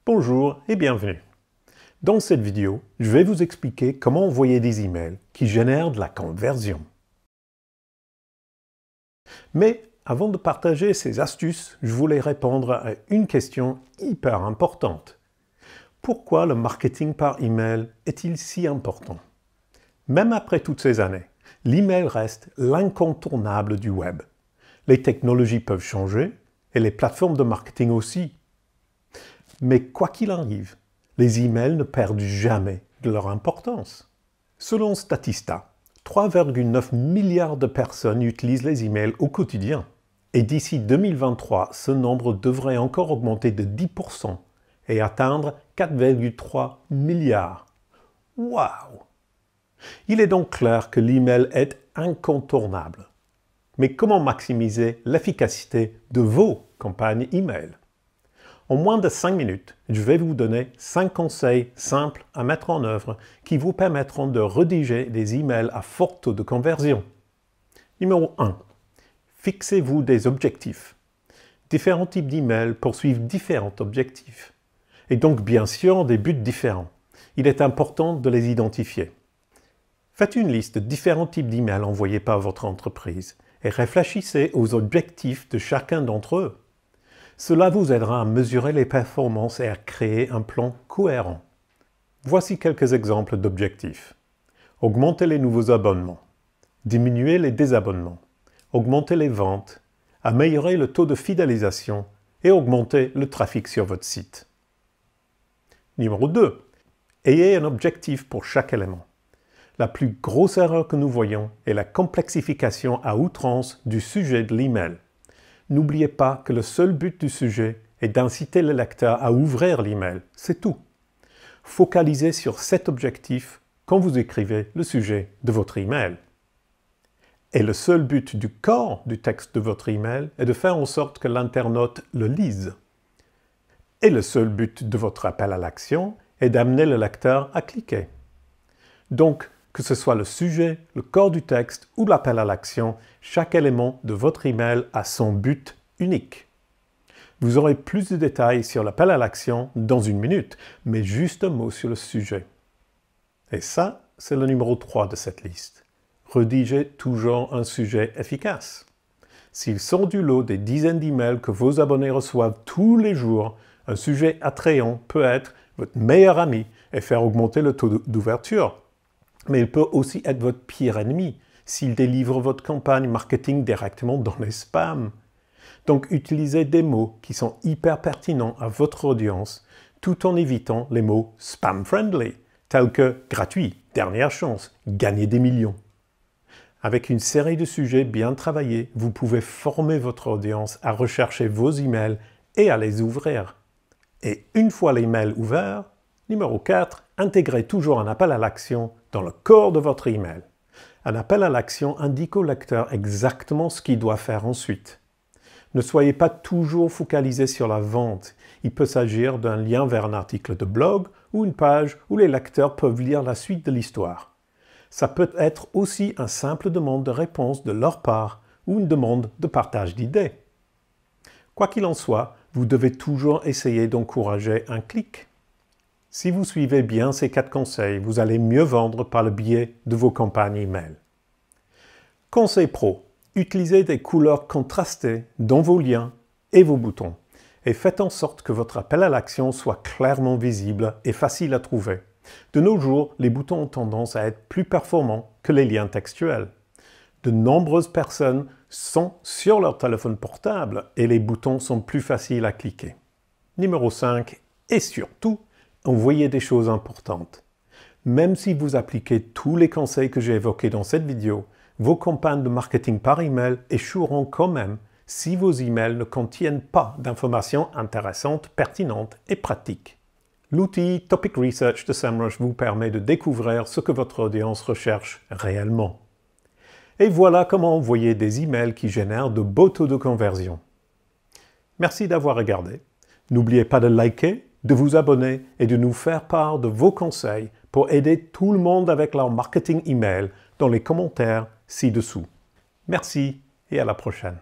Bonjour et bienvenue. Dans cette vidéo, je vais vous expliquer comment envoyer des emails qui génèrent de la conversion. Mais avant de partager ces astuces, je voulais répondre à une question hyper importante. Pourquoi le marketing par email est-il si important? Même après toutes ces années, l'email reste l'incontournable du web. Les technologies peuvent changer et les plateformes de marketing aussi. Mais quoi qu'il arrive, les emails ne perdent jamais de leur importance. Selon Statista, 3,9 milliards de personnes utilisent les emails au quotidien. Et d'ici 2023, ce nombre devrait encore augmenter de 10% et atteindre 4,3 milliards. Waouh! Il est donc clair que l'email est incontournable. Mais comment maximiser l'efficacité de vos campagnes email? En moins de 5 minutes, je vais vous donner 5 conseils simples à mettre en œuvre qui vous permettront de rédiger des emails à fort taux de conversion. Numéro 1. Fixez-vous des objectifs. Différents types d'emails poursuivent différents objectifs. Et donc bien sûr des buts différents. Il est important de les identifier. Faites une liste de différents types d'emails envoyés par votre entreprise et réfléchissez aux objectifs de chacun d'entre eux. Cela vous aidera à mesurer les performances et à créer un plan cohérent. Voici quelques exemples d'objectifs. Augmenter les nouveaux abonnements, diminuer les désabonnements, augmenter les ventes, améliorer le taux de fidélisation et augmenter le trafic sur votre site. Numéro 2. Ayez un objectif pour chaque élément. La plus grosse erreur que nous voyons est la complexification à outrance du sujet de l'email. N'oubliez pas que le seul but du sujet est d'inciter le lecteur à ouvrir l'email, c'est tout. Focalisez sur cet objectif quand vous écrivez le sujet de votre email. Et le seul but du corps du texte de votre email est de faire en sorte que l'internaute le lise. Et le seul but de votre appel à l'action est d'amener le lecteur à cliquer. Donc, que ce soit le sujet, le corps du texte ou l'appel à l'action, chaque élément de votre email a son but unique. Vous aurez plus de détails sur l'appel à l'action dans une minute, mais juste un mot sur le sujet. Et ça, c'est le numéro 3 de cette liste. Rédigez toujours un sujet efficace. S'il sort du lot des dizaines d'emails que vos abonnés reçoivent tous les jours, un sujet attrayant peut être votre meilleur ami et faire augmenter le taux d'ouverture. Mais il peut aussi être votre pire ennemi s'il délivre votre campagne marketing directement dans les spams. Donc utilisez des mots qui sont hyper pertinents à votre audience tout en évitant les mots spam-friendly, tels que gratuit, dernière chance, gagner des millions. Avec une série de sujets bien travaillés, vous pouvez former votre audience à rechercher vos emails et à les ouvrir. Et une fois les mails ouverts, numéro 4, intégrez toujours un appel à l'action dans le corps de votre email. Un appel à l'action indique au lecteur exactement ce qu'il doit faire ensuite. Ne soyez pas toujours focalisé sur la vente. Il peut s'agir d'un lien vers un article de blog ou une page où les lecteurs peuvent lire la suite de l'histoire. Ça peut être aussi une simple demande de réponse de leur part ou une demande de partage d'idées. Quoi qu'il en soit, vous devez toujours essayer d'encourager un clic. Si vous suivez bien ces 4 conseils, vous allez mieux vendre par le biais de vos campagnes email. Conseil pro, utilisez des couleurs contrastées dans vos liens et vos boutons et faites en sorte que votre appel à l'action soit clairement visible et facile à trouver. De nos jours, les boutons ont tendance à être plus performants que les liens textuels. De nombreuses personnes sont sur leur téléphone portable et les boutons sont plus faciles à cliquer. Numéro 5, et surtout, envoyez des choses importantes. Même si vous appliquez tous les conseils que j'ai évoqués dans cette vidéo, vos campagnes de marketing par email échoueront quand même si vos emails ne contiennent pas d'informations intéressantes, pertinentes et pratiques. L'outil Topic Research de SEMrush vous permet de découvrir ce que votre audience recherche réellement. Et voilà comment envoyer des emails qui génèrent de beaux taux de conversion. Merci d'avoir regardé. N'oubliez pas de liker, de vous abonner et de nous faire part de vos conseils pour aider tout le monde avec leur marketing email dans les commentaires ci-dessous. Merci et à la prochaine.